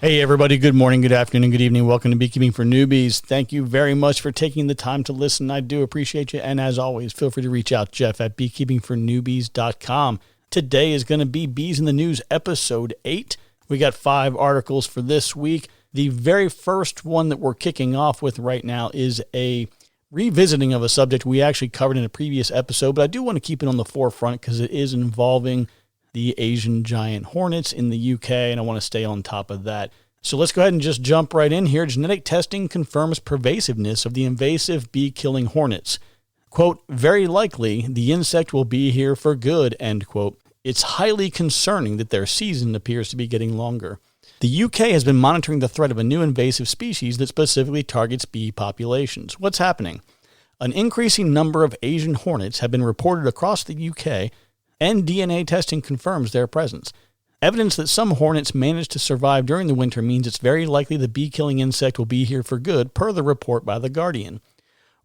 Hey everybody, good morning, good afternoon, and good evening. Welcome to Beekeeping for Newbies. Thank you very much for taking the time to listen. I do appreciate you. And as always, feel free to reach out, Jeff at beekeepingfornewbies.com. Today is going to be Bees in the News, episode 8. We got 5 articles for this week. The very first one that we're kicking off with right now is a revisiting of a subject we actually covered in a previous episode, but I do want to keep it on the forefront because it is involving the Asian giant hornets in the UK, and I want to stay on top of that. So let's go ahead and just jump right in here. Genetic testing confirms pervasiveness of the invasive bee-killing hornets. Quote, very likely the insect will be here for good, end quote. It's highly concerning that their season appears to be getting longer. The UK has been monitoring the threat of a new invasive species that specifically targets bee populations. What's happening? An increasing number of Asian hornets have been reported across the UK, and DNA testing confirms their presence. Evidence that some hornets managed to survive during the winter means it's very likely the bee-killing insect will be here for good, per the report by The Guardian.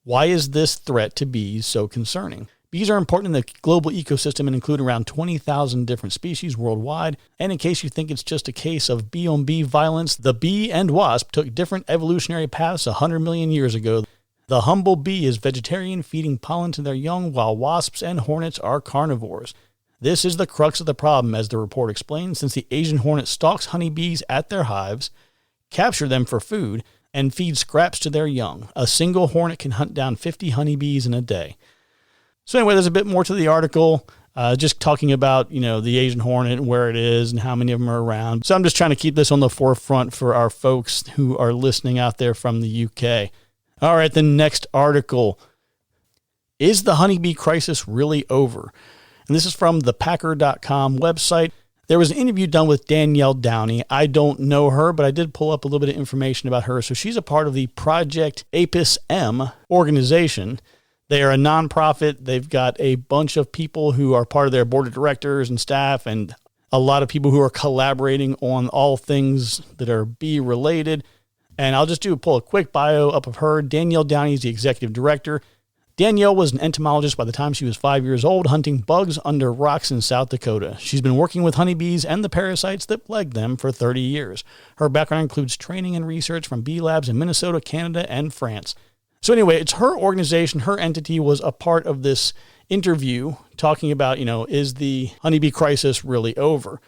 Why is this threat to bees so concerning? Bees are important in the global ecosystem and include around 20,000 different species worldwide. And in case you think it's just a case of bee-on-bee violence, the bee and wasp took different evolutionary paths 100 million years ago. The humble bee is vegetarian, feeding pollen to their young, while wasps and hornets are carnivores. This is the crux of the problem, as the report explains, since the Asian hornet stalks honeybees at their hives, capture them for food, and feed scraps to their young. A single hornet can hunt down 50 honeybees in a day. So anyway, there's a bit more to the article, just talking about, the Asian hornet and where it is and how many of them are around. So I'm just trying to keep this on the forefront for our folks who are listening out there from the UK. All right, the next article. Is the honeybee crisis really over? And this is from the Packer.com website. There was an interview done with Danielle Downey. I don't know her, but I did pull up a little bit of information about her. So she's a part of the Project Apis M organization. They are a nonprofit. They've got a bunch of people who are part of their board of directors and staff, and a lot of people who are collaborating on all things that are bee related. And I'll just pull a quick bio up of her. Danielle Downey is the executive director. Danielle was an entomologist by the time she was 5 years old, hunting bugs under rocks in South Dakota. She's been working with honeybees and the parasites that plague them for 30 years. Her background includes training and research from bee labs in Minnesota, Canada, and France. So anyway, it's her organization, her entity was a part of this interview talking about, is the honeybee crisis really over?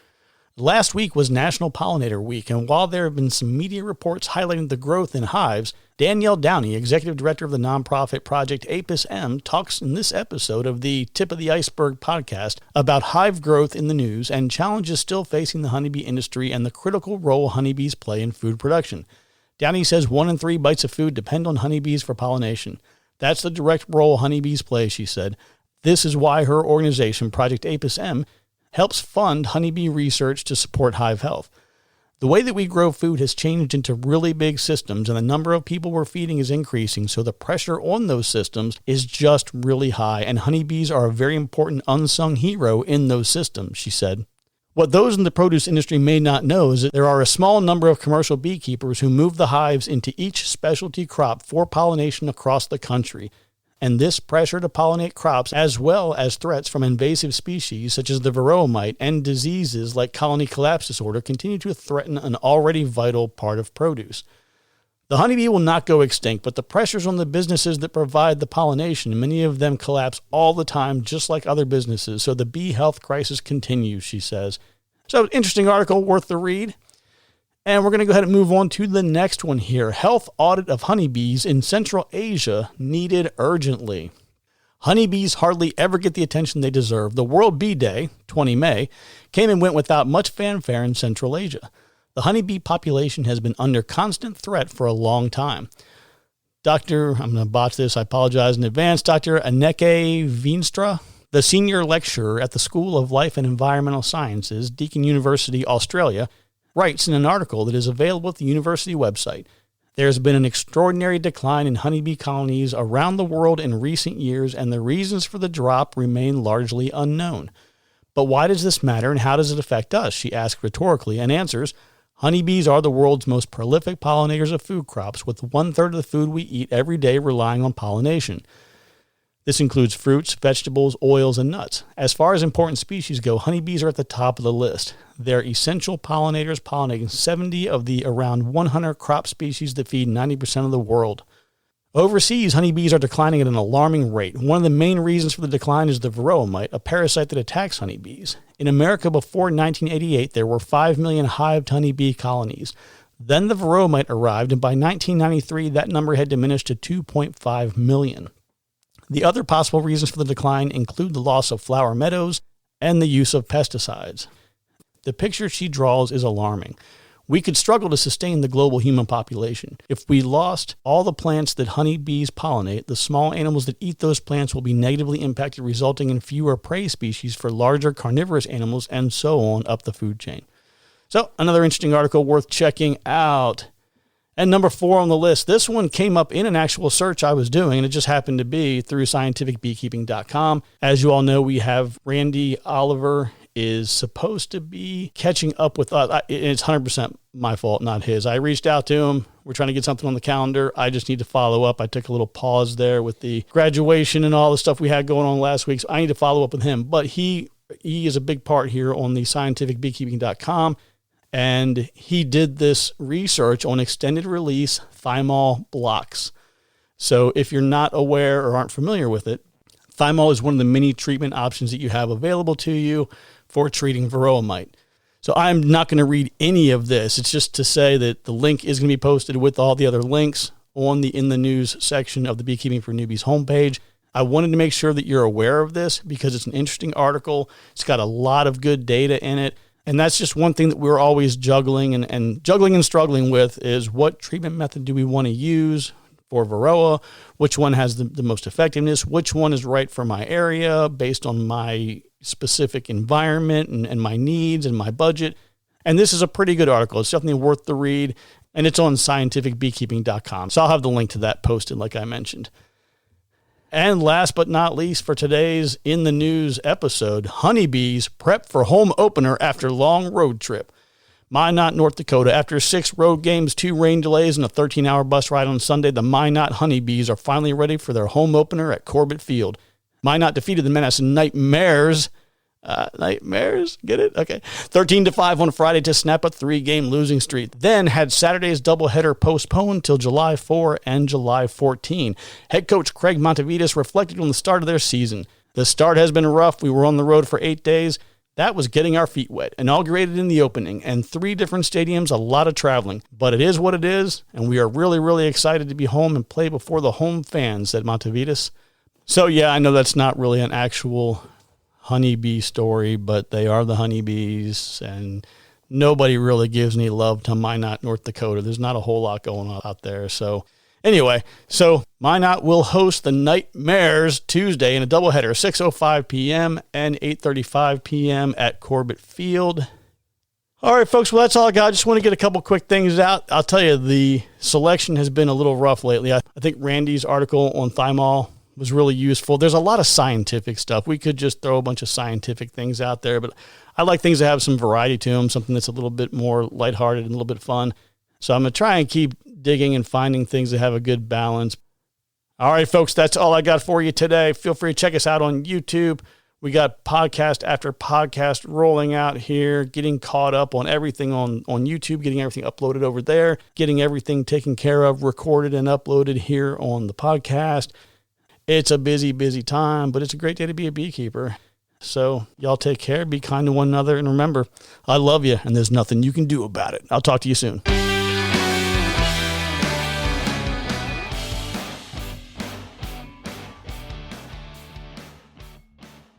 Last week was National Pollinator Week, and while there have been some media reports highlighting the growth in hives, Danielle Downey, executive director of the nonprofit Project Apis M, talks in this episode of the Tip of the Iceberg podcast about hive growth in the news and challenges still facing the honeybee industry and the critical role honeybees play in food production. Downey says 1 in 3 bites of food depend on honeybees for pollination. That's the direct role honeybees play, she said. This is why her organization, Project Apis M, helps fund honeybee research to support hive health. The way that we grow food has changed into really big systems, and the number of people we're feeding is increasing, so the pressure on those systems is just really high, and honeybees are a very important unsung hero in those systems, she said. What those in the produce industry may not know is that there are a small number of commercial beekeepers who move the hives into each specialty crop for pollination across the country. And this pressure to pollinate crops, as well as threats from invasive species such as the varroa mite and diseases like colony collapse disorder, continue to threaten an already vital part of produce. The honeybee will not go extinct, but the pressures on the businesses that provide the pollination, many of them collapse all the time, just like other businesses. So the bee health crisis continues, she says. So interesting article, worth the read. And we're going to go ahead and move on to the next one here. Health audit of honeybees in Central Asia needed urgently. Honeybees hardly ever get the attention they deserve. The World Bee Day, 20 May, came and went without much fanfare in Central Asia. The honeybee population has been under constant threat for a long time. I'm going to botch this, I apologize in advance, Dr. Anneke Veenstra, the senior lecturer at the School of Life and Environmental Sciences, Deakin University, Australia, writes in an article that is available at the university website, there has been an extraordinary decline in honeybee colonies around the world in recent years, and the reasons for the drop remain largely unknown. But why does this matter, and how does it affect us? She asks rhetorically, and answers, honeybees are the world's most prolific pollinators of food crops, with 1/3 of the food we eat every day relying on pollination. This includes fruits, vegetables, oils, and nuts. As far as important species go, honeybees are at the top of the list. They're essential pollinators, pollinating 70 of the around 100 crop species that feed 90% of the world. Overseas, honeybees are declining at an alarming rate. One of the main reasons for the decline is the varroa mite, a parasite that attacks honeybees. In America before 1988, there were 5 million hived honeybee colonies. Then the varroa mite arrived, and by 1993, that number had diminished to 2.5 million. The other possible reasons for the decline include the loss of flower meadows and the use of pesticides. The picture she draws is alarming. We could struggle to sustain the global human population. If we lost all the plants that honeybees pollinate, the small animals that eat those plants will be negatively impacted, resulting in fewer prey species for larger carnivorous animals, and so on up the food chain. So, another interesting article worth checking out. And number 4 on the list, this one came up in an actual search I was doing, and it just happened to be through scientificbeekeeping.com. As you all know, we have Randy Oliver is supposed to be catching up with us. It's 100% my fault, not his. I reached out to him. We're trying to get something on the calendar. I just need to follow up. I took a little pause there with the graduation and all the stuff we had going on last week, so I need to follow up with him. But he is a big part here on the scientificbeekeeping.com. And he did this research on extended release thymol blocks. So if you're not aware or aren't familiar with it, thymol is one of the many treatment options that you have available to you for treating varroa mite. So I'm not going to read any of this. It's just to say that the link is going to be posted with all the other links on the In the News section of the Beekeeping for Newbies homepage. I wanted to make sure that you're aware of this because it's an interesting article. It's got a lot of good data in it. And that's just one thing that we're always juggling and struggling with is what treatment method do we want to use for varroa? Which one has the most effectiveness? Which one is right for my area based on my specific environment and my needs and my budget? And this is a pretty good article. It's definitely worth the read. And it's on scientificbeekeeping.com. So I'll have the link to that posted like I mentioned. And last but not least for today's In the News episode, honeybees prep for home opener after long road trip. Minot, North Dakota. After 6 road games, 2 rain delays, and a 13-hour bus ride on Sunday, the Minot Honeybees are finally ready for their home opener at Corbett Field. Minot defeated the Menace Nightmares. Nightmares? Get it? Okay. 13-5 on Friday to snap a 3-game losing streak. Then had Saturday's doubleheader postponed till July 4 and July 14. Head coach Craig Montevides reflected on the start of their season. The start has been rough. We were on the road for 8 days. That was getting our feet wet. Inaugurated in the opening and 3 different stadiums, a lot of traveling. But it is what it is, and we are really, really excited to be home and play before the home fans, said Montevides. So yeah, I know that's not really an actual honeybee story, but they are the honeybees, and nobody really gives any love to Minot, North Dakota. There's not a whole lot going on out there. So anyway, Minot will host the Nightmares Tuesday in a doubleheader, 6:05 p.m. and 8:35 p.m. at Corbett Field. All right, folks, well, that's all I got. I just want to get a couple quick things out. I'll tell you, the selection has been a little rough lately. I think Randy's article on thymol was really useful. There's a lot of scientific stuff. We could just throw a bunch of scientific things out there, but I like things that have some variety to them, something that's a little bit more lighthearted and a little bit fun. So I'm going to try and keep digging and finding things that have a good balance. All right, folks, that's all I got for you today. Feel free to check us out on YouTube. We got podcast after podcast rolling out here, getting caught up on everything on YouTube, getting everything uploaded over there, getting everything taken care of, recorded and uploaded here on the podcast. It's a busy, busy time, but it's a great day to be a beekeeper. So y'all take care, be kind to one another, and remember, I love you, and there's nothing you can do about it. I'll talk to you soon.